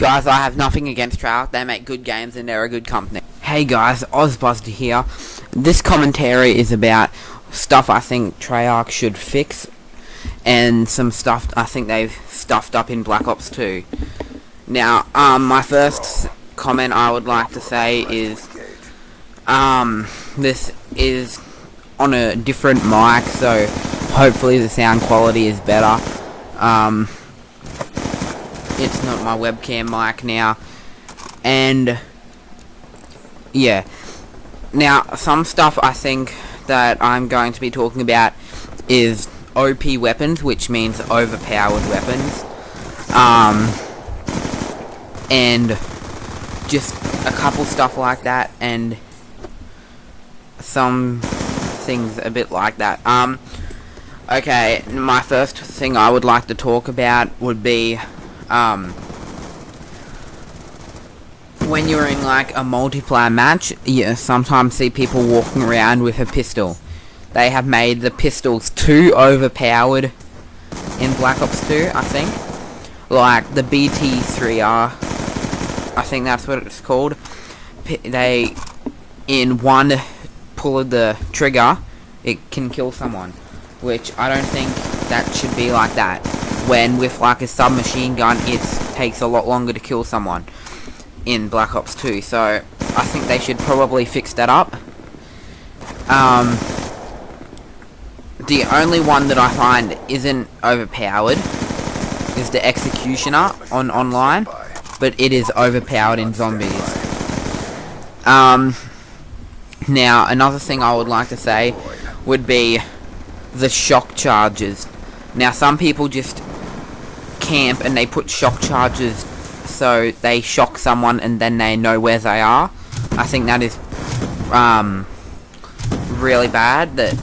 Guys, I have nothing against Treyarch. They make good games and they're a good company. Hey guys, Ozbuster here. This commentary is about stuff I think Treyarch should fix and some stuff I think they've stuffed up in Black Ops 2. Now, my first comment I would like to say is this is on a different mic, so hopefully the sound quality is better. It's not my webcam mic now, and yeah. Now, some stuff I think that I'm going to be talking about is OP weapons, which means overpowered weapons, and just a couple stuff like that, and some things a bit like that. Okay, my first thing I would like to talk about would be when you're in like a multiplayer match, you sometimes see people walking around with a pistol. They have made the pistols too overpowered in Black Ops 2, I think. Like the b02, I think that's what it's called. They, in one pull of the trigger, it can kill someone, which I don't think that should be like that. When with like a submachine gun, it takes a lot longer to kill someone in Black Ops 2, so I think they should probably fix that up. The only one that I find isn't overpowered is the Executioner on online, but it is overpowered in zombies. Now, another thing I would like to say would be the shock charges. Now, some people just camp and they put shock charges so they shock someone and then they know where they are. I think that is really bad, that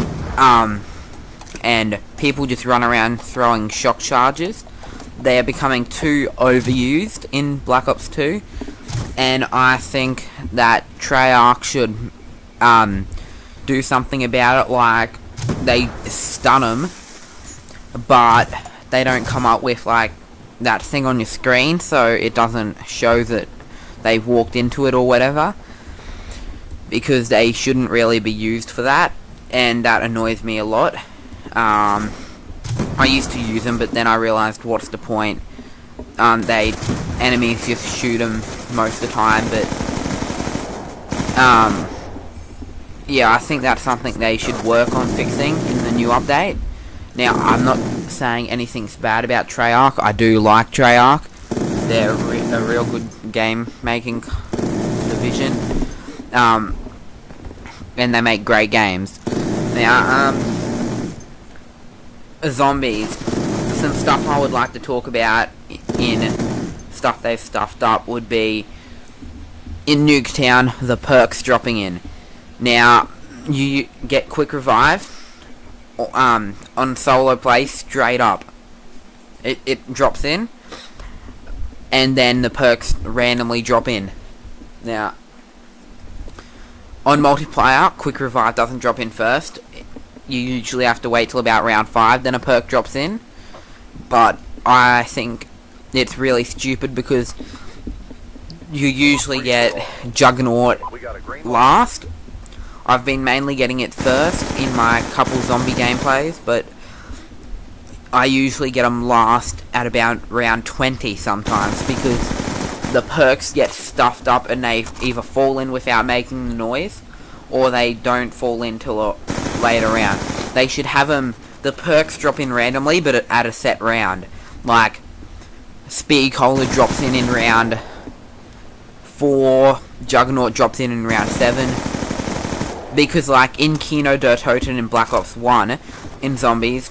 and people just run around throwing shock charges. They are becoming too overused in Black Ops 2, and I think that Treyarch should do something about it. Like, they stun them, but they don't come up with like that thing on your screen, so it doesn't show that they've walked into it or whatever, because they shouldn't really be used for that, and that annoys me a lot. I used to use them, but then I realized, what's the point? Enemies just shoot them most of the time, but yeah, I think that's something they should work on fixing in the new update. Now, I'm not saying anything's bad about Treyarch. I do like Treyarch. They're a real good game-making division. And they make great games. Now, zombies. Some stuff I would like to talk about in stuff they've stuffed up would be, in Nuketown, the perks dropping in. Now, you get quick revive on solo play straight up. It drops in, and then the perks randomly drop in. Now, on multiplayer, quick revive doesn't drop in first. You usually have to wait till about round 5, then a perk drops in. But I think it's really stupid, because you usually get Juggernaut last. I've been mainly getting it first in my couple zombie gameplays, but I usually get them last at about round 20 sometimes, because the perks get stuffed up and they either fall in without making the noise, or they don't fall in till a later round. They should have the perks drop in randomly, but at a set round. Like, Speed Cola drops in round 4, Juggernaut drops in round 7. Because, like, in Kino der Toten in Black Ops 1, in zombies,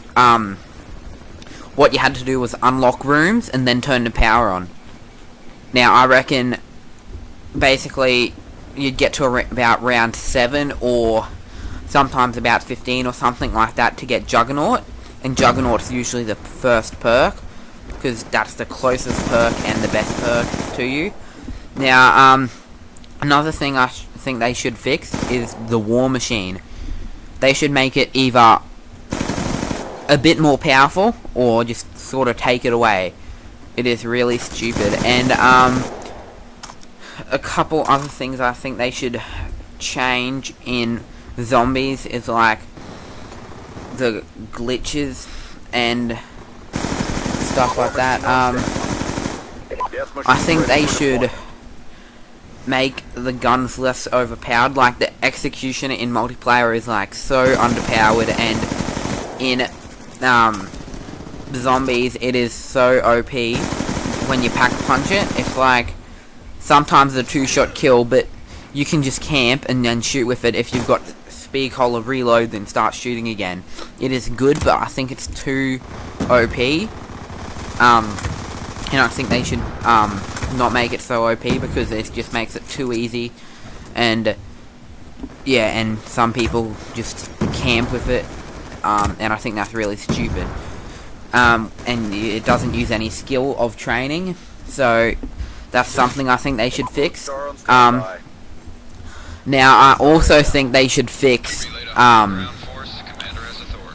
what you had to do was unlock rooms and then turn the power on. Now, I reckon, basically, you'd get to about round 7, or sometimes about 15 or something like that, to get Juggernaut. And Juggernaut's usually the first perk, because that's the closest perk and the best perk to you. Now, another thing I think they should fix is the war machine. They should make it either a bit more powerful, or just sort of take it away. It is really stupid. And a couple other things I think they should change in zombies is like the glitches and stuff like that. I think they should make the guns less overpowered. Like the executioner in multiplayer is like so underpowered, and in zombies it is so OP when you pack punch it. It's like sometimes a 2-shot kill, but you can just camp and then shoot with it. If you've got speed cola, reload, then start shooting again. It is good, but I think it's too OP. And I think they should not make it so OP, because it just makes it too easy. And yeah, and some people just camp with it, and I think that's really stupid. And it doesn't use any skill of training, so that's something I think they should fix. Now I also think they should fix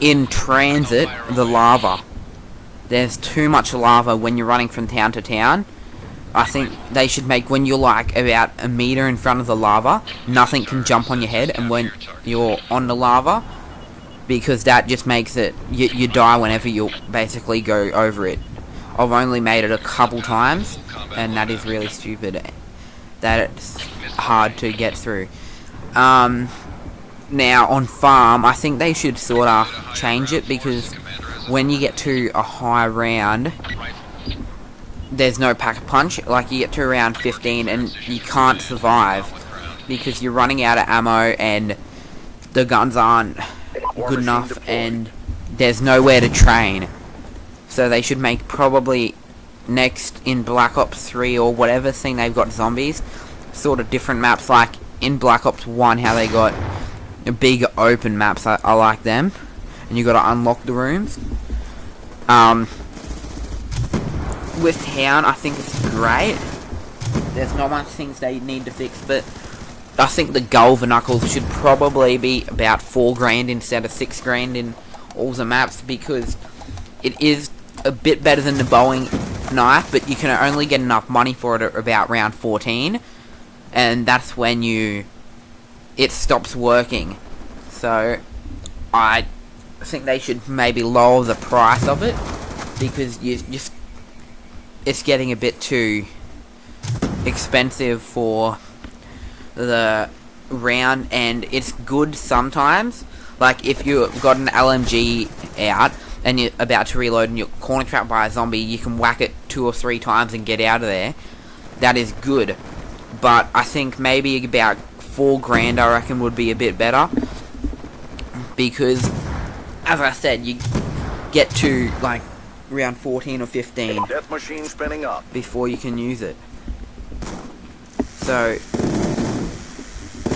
in transit the lava. There's too much lava when you're running from town to town. I think they should make, when you're like about a meter in front of the lava, nothing can jump on your head, and when you're on the lava, because that just makes it, you die whenever you basically go over it. I've only made it a couple times, and that is really stupid. That it's hard to get through. Now on farm, I think they should sort of change it, because when you get to a high round, there's no pack-a-punch. Like, you get to around 15 and you can't survive because you're running out of ammo and the guns aren't good enough and there's nowhere to train. So they should make, probably next in Black Ops 3 or whatever thing they've got zombies, sort of different maps, like in Black Ops 1 how they got big open maps. I like them, and you got to unlock the rooms. With town, I think it's great. There's not much things they need to fix, but I think the Galvanuckles should probably be about $4,000 instead of $6,000 in all the maps, because it is a bit better than the Boeing knife, but you can only get enough money for it at about round 14, and that's when it stops working. So I think they should maybe lower the price of it, because it's getting a bit too expensive for the round, and it's good sometimes. Like if you've got an LMG out and you're about to reload and you're corner trapped by a zombie, you can whack it 2 or 3 times and get out of there. That is good, but I think maybe about $4,000 I reckon would be a bit better, because as I said, you get to like round 14 or 15 death machine spinning up before you can use it. So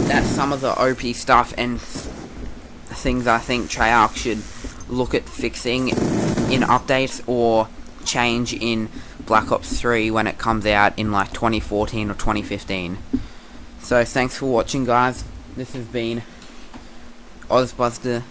that's some of the OP stuff and things I think Treyarch should look at fixing in updates or change in Black Ops 3 when it comes out in like 2014 or 2015. So thanks for watching, guys. This has been Ozbuster.